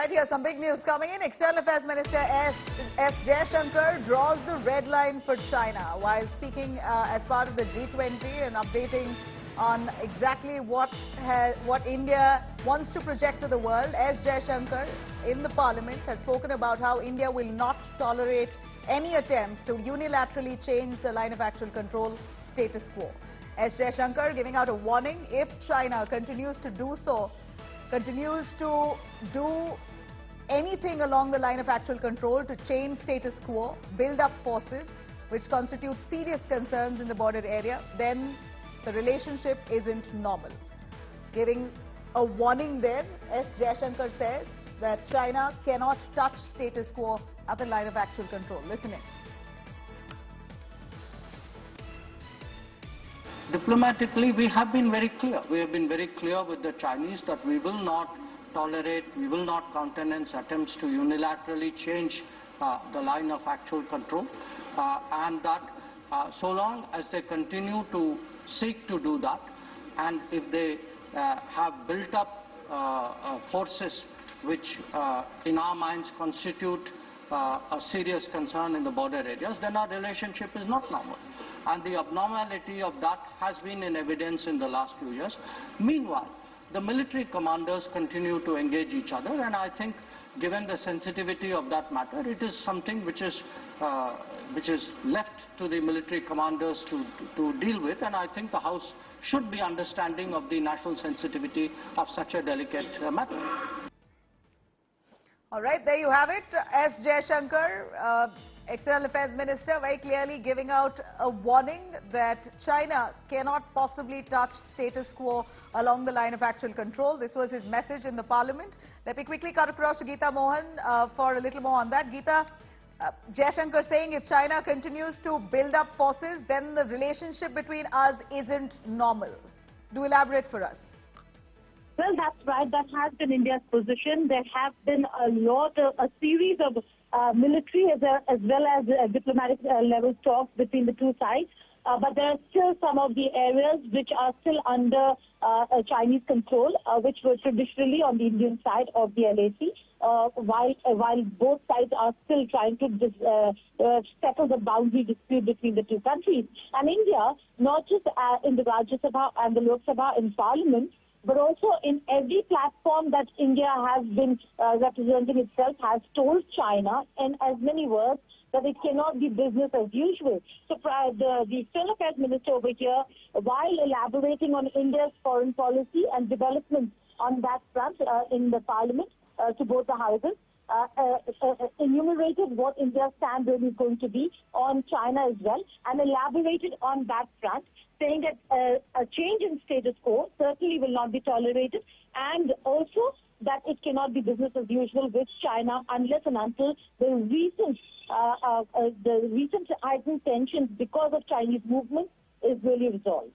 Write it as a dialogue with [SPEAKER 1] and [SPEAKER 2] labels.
[SPEAKER 1] right, here some big news coming in. External Affairs Minister S Jaishankar draws the red line for China while speaking as part of the G20 and updating on exactly what India wants to project to the world. S Jaishankar in the Parliament has spoken about how India will not tolerate any attempts to unilaterally change the line of actual control status quo. S Jaishankar giving out a warning if China continues to do anything along the line of actual control to change status quo, build up forces which constitute serious concerns in the border area, then the relationship isn't normal. Giving a warning there, S Jaishankar says that China cannot touch status quo at the line of actual control. Listen in.
[SPEAKER 2] Diplomatically, we have been very clear. We have been very clear with the Chinese that we will not tolerate, we will not countenance attempts to unilaterally change the line of actual control, and that so long as they continue to seek to do that, and if they have built up forces which in our minds constitute a serious concern in the border areas, then our relationship is not normal. And the abnormality of that has been in evidence in the last few years. Meanwhile, the military commanders continue to engage each other, and I think given the sensitivity of that matter, it is something which is left to the military commanders to deal with, and I think the House should be understanding of the national sensitivity of such a delicate matter.
[SPEAKER 1] All right, there you have it. S Jaishankar, External Affairs Minister, very clearly giving out a warning that China cannot possibly touch status quo along the line of actual control. This was his message in the Parliament. Let me quickly cut across to Geeta Mohan for a little more on that. Geeta, Jaishankar saying if China continues to build up forces, then the relationship between us isn't normal. Do elaborate for us.
[SPEAKER 3] Well, that's right. That has been India's position. There have been a series of military as well as diplomatic level talks between the two sides. But there are still some of the areas which are still under Chinese control, which were traditionally on the Indian side of the LAC, while both sides are still trying to settle the boundary dispute between the two countries. And India, not just in the Rajya Sabha and the Lok Sabha in Parliament, but also in every platform that India has been representing itself, has told China in as many words that it cannot be business as usual. So the External Affairs Minister over here, while elaborating on India's foreign policy and development on that front in the Parliament to both the houses, enumerated what India's stand really is going to be on China as well, and elaborated on that front, saying that a change in status quo certainly will not be tolerated, and also that it cannot be business as usual with China unless and until the recent heightened tensions because of Chinese movement is really resolved.